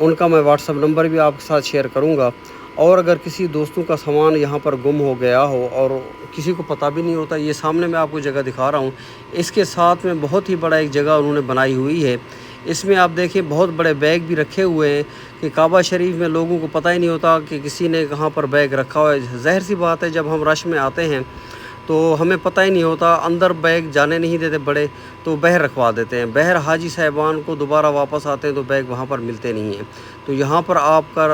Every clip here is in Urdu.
ان کا میں واٹس ایپ نمبر بھی آپ کے ساتھ شیئر کروں گا۔ اور اگر کسی دوستوں کا سامان یہاں پر گم ہو گیا ہو اور کسی کو پتہ بھی نہیں ہوتا، یہ سامنے میں آپ کو جگہ دکھا رہا ہوں، اس کے ساتھ میں بہت ہی بڑا ایک جگہ انہوں نے بنائی ہوئی ہے۔ اس میں آپ دیکھیں بہت بڑے بیگ بھی رکھے ہوئے ہیں کہ کعبہ شریف میں لوگوں کو پتہ ہی نہیں ہوتا کہ کسی نے کہاں پر بیگ رکھا ہوا ہے۔ ظاہر سی بات ہے، جب ہم رش میں آتے ہیں تو ہمیں پتہ ہی نہیں ہوتا، اندر بیگ جانے نہیں دیتے بڑے، تو باہر رکھوا دیتے ہیں۔ باہر حاجی صاحبان کو دوبارہ واپس آتے ہیں تو بیگ وہاں پر ملتے نہیں ہیں۔ تو یہاں پر آپ کر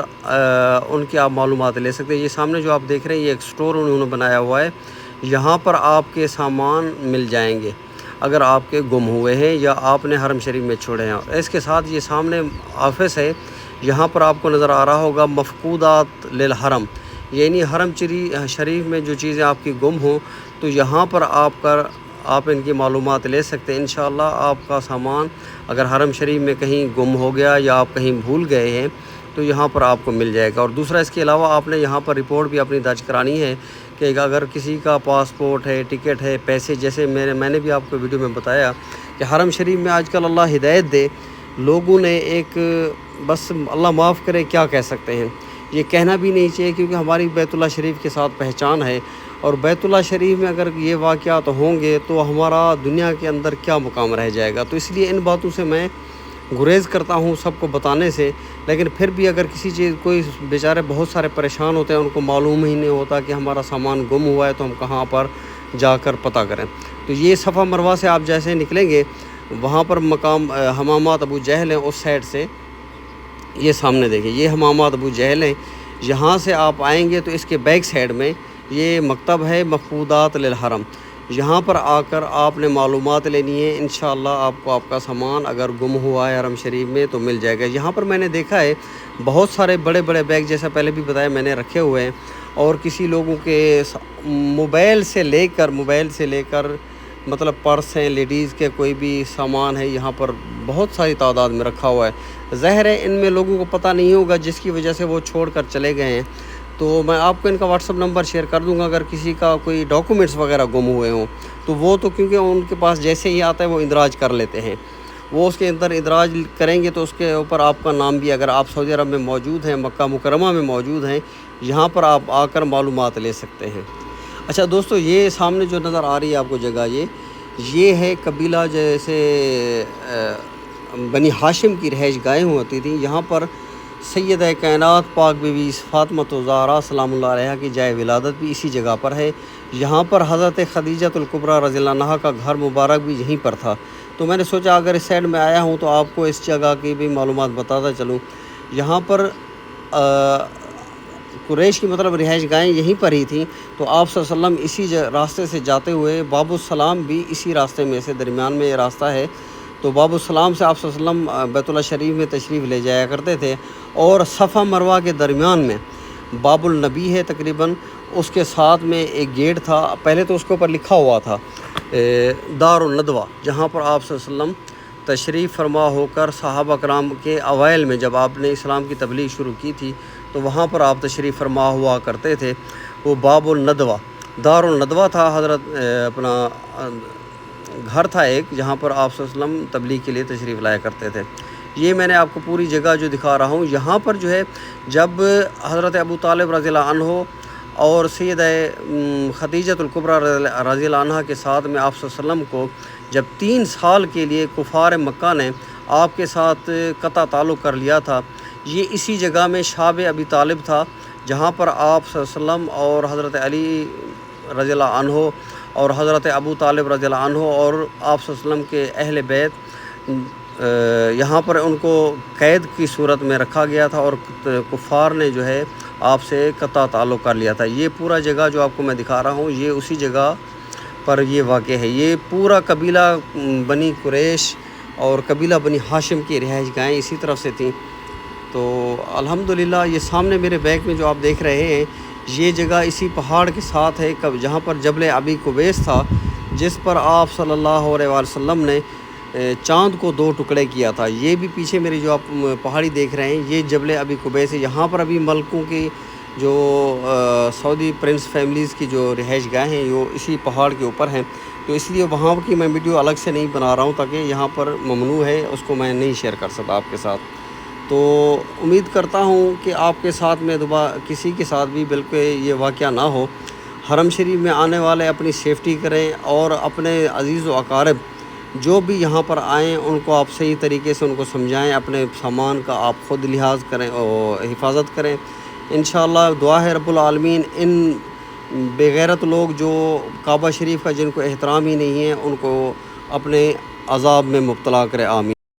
ان کی آپ معلومات لے سکتے ہیں۔ یہ سامنے جو آپ دیکھ رہے ہیں، یہ ایک سٹور انہوں نے بنایا ہوا ہے، یہاں پر آپ کے سامان مل جائیں گے اگر آپ کے گم ہوئے ہیں یا آپ نے حرم شریف میں چھوڑے ہیں۔ اس کے ساتھ یہ سامنے آفس ہے، یہاں پر آپ کو نظر آ رہا ہوگا مفقودات للحرم، یعنی حرم شریف میں جو چیزیں آپ کی گم ہوں تو یہاں پر آپ ان کی معلومات لے سکتے ہیں۔ انشاءاللہ آپ کا سامان اگر حرم شریف میں کہیں گم ہو گیا یا آپ کہیں بھول گئے ہیں تو یہاں پر آپ کو مل جائے گا۔ اور دوسرا اس کے علاوہ آپ نے یہاں پر رپورٹ بھی اپنی درج کرانی ہے کہ اگر کسی کا پاسپورٹ ہے، ٹکٹ ہے، پیسے، جیسے میں نے بھی آپ کو ویڈیو میں بتایا کہ حرم شریف میں آج کل اللہ ہدایت دے، لوگوں نے ایک بس اللہ معاف کرے کیا کہہ سکتے ہیں، یہ کہنا بھی نہیں چاہیے کیونکہ ہماری بیت اللہ شریف کے ساتھ پہچان ہے، اور بیت اللہ شریف میں اگر یہ واقعات ہوں گے تو ہمارا دنیا کے اندر کیا مقام رہ جائے گا۔ تو اس لیے ان باتوں سے میں گریز کرتا ہوں سب کو بتانے سے، لیکن پھر بھی اگر کسی چیز کوئی بیچارے بہت سارے پریشان ہوتے ہیں، ان کو معلوم ہی نہیں ہوتا کہ ہمارا سامان گم ہوا ہے تو ہم کہاں پر جا کر پتہ کریں۔ تو یہ صفا مروہ سے آپ جیسے نکلیں گے، وہاں پر مقام حمامات ابو جہل ہیں، اس سائڈ سے یہ سامنے دیکھیں، یہ حمامات ابو جہل ہیں، یہاں سے آپ آئیں گے تو اس کے بیک سائڈ میں یہ مکتب ہے مفقودات للحرم، یہاں پر آ کر آپ نے معلومات لینی ہے۔ انشاءاللہ آپ کو آپ کا سامان اگر گم ہوا ہے حرم شریف میں تو مل جائے گا۔ یہاں پر میں نے دیکھا ہے بہت سارے بڑے بڑے بیگ، جیسا پہلے بھی بتایا میں نے، رکھے ہوئے ہیں، اور کسی لوگوں کے موبائل سے لے کر مطلب پرس ہیں، لیڈیز کے کوئی بھی سامان ہے، یہاں پر بہت ساری تعداد میں رکھا ہوا ہے۔ ظاہر ہے ان میں لوگوں کو پتہ نہیں ہوگا، جس کی وجہ سے وہ چھوڑ کر چلے گئے ہیں۔ تو میں آپ کو ان کا واٹس ایپ نمبر شیئر کر دوں گا، اگر کسی کا کوئی ڈاکومنٹس وغیرہ گم ہوئے ہوں تو وہ تو کیونکہ ان کے پاس جیسے ہی آتا ہے وہ اندراج کر لیتے ہیں، وہ اس کے اندر اندراج کریں گے تو اس کے اوپر آپ کا نام بھی، اگر آپ سعودی عرب میں موجود ہیں، مکہ مکرمہ میں موجود ہیں، یہاں پر آپ آ کر معلومات لے سکتے ہیں۔ اچھا دوستو، یہ سامنے جو نظر آ رہی ہے آپ کو جگہ، یہ ہے قبیلہ جیسے بنی ہاشم کی رہائش گاہیں ہوتی تھیں۔ یہاں پر سیدہ کائنات پاک بی بی فاطمہ الزہرا سلام اللہ علیہا کی جائے ولادت بھی اسی جگہ پر ہے۔ یہاں پر حضرت خدیجہ الکبریٰ رضی اللہ عنہا کا گھر مبارک بھی یہیں پر تھا۔ تو میں نے سوچا اگر اس سائڈ میں آیا ہوں تو آپ کو اس جگہ کی بھی معلومات بتاتا چلوں۔ یہاں پر قریش کی مطلب رہائش گاہیں یہیں پر ہی تھیں، تو آپ صلی اللہ علیہ وسلم اسی راستے سے جاتے ہوئے، باب السلام بھی اسی راستے میں سے درمیان میں یہ راستہ ہے، تو باب السلام سے آپ صلی اللہ علیہ وسلم بیت اللہ شریف میں تشریف لے جایا کرتے تھے۔ اور صفا مروہ کے درمیان میں باب النبی ہے تقریباً، اس کے ساتھ میں ایک گیٹ تھا، پہلے تو اس کے اوپر لکھا ہوا تھا دار الندوہ، جہاں پر آپ صلی اللہ علیہ وسلم تشریف فرما ہو کر صحابہ کرام کے اوائل میں جب آپ نے اسلام کی تبلیغ شروع کی تھی تو وہاں پر آپ تشریف فرما ہوا کرتے تھے۔ وہ باب الندوہ، دار الندوہ تھا، حضرت اپنا گھر تھا ایک، جہاں پر آپ صلی اللہ علیہ وسلم تبلیغ کے لیے تشریف لایا کرتے تھے۔ یہ میں نے آپ کو پوری جگہ جو دکھا رہا ہوں، یہاں پر جو ہے جب حضرت ابو طالب رضی اللہ عنہ اور سیدہ خدیجہ الکبریٰ رضی اللہ عنہ کے ساتھ میں آپ صلی اللہ علیہ وسلم کو جب 3 سال کے لیے کفار مکہ نے آپ کے ساتھ قطع تعلق کر لیا تھا، یہ اسی جگہ میں شاب ابی طالب تھا، جہاں پر آپ صلی اللہ علیہ وسلم اور حضرت علی رضی اللہ عنہ اور حضرت ابو طالب رضی اللہ عنہ اور آپ صلی اللہ علیہ وسلم کے اہل بیت، یہاں پر ان کو قید کی صورت میں رکھا گیا تھا اور کفار نے جو ہے آپ سے قطع تعلق کر لیا تھا۔ یہ پورا جگہ جو آپ کو میں دکھا رہا ہوں، یہ اسی جگہ پر یہ واقع ہے۔ یہ پورا قبیلہ بنی قریش اور قبیلہ بنی ہاشم کی رہائش گاہیں اسی طرف سے تھیں۔ تو الحمدللہ یہ سامنے میرے بیک میں جو آپ دیکھ رہے ہیں، یہ جگہ اسی پہاڑ کے ساتھ ہے جہاں پر جبل ابی قبیس تھا، جس پر آپ صلی اللہ علیہ وسلم نے چاند کو 2 ٹکڑے کیا تھا۔ یہ بھی پیچھے میری جو آپ پہاڑی دیکھ رہے ہیں، یہ جبل ابی قبیس ہے۔ یہاں پر ابھی ملکوں کی جو سعودی پرنس فیملیز کی جو رہائش گاہیں ہیں، وہ اسی پہاڑ کے اوپر ہیں، تو اس لیے وہاں کی میں ویڈیو الگ سے نہیں بنا رہا ہوں، تاکہ یہاں پر ممنوع ہے، اس کو میں نہیں شیئر کر سکتا آپ کے ساتھ۔ تو امید کرتا ہوں کہ آپ کے ساتھ میں دوبارہ کسی کے ساتھ بھی بالکل یہ واقعہ نہ ہو۔ حرم شریف میں آنے والے اپنی سیفٹی کریں اور اپنے عزیز و اقارب جو بھی یہاں پر آئیں ان کو آپ صحیح طریقے سے ان کو سمجھائیں، اپنے سامان کا آپ خود لحاظ کریں اور حفاظت کریں۔ انشاءاللہ دعا ہے رب العالمین ان بے غیرت لوگ جو کعبہ شریف کا جن کو احترام ہی نہیں ہے ان کو اپنے عذاب میں مبتلا کرے، آمین۔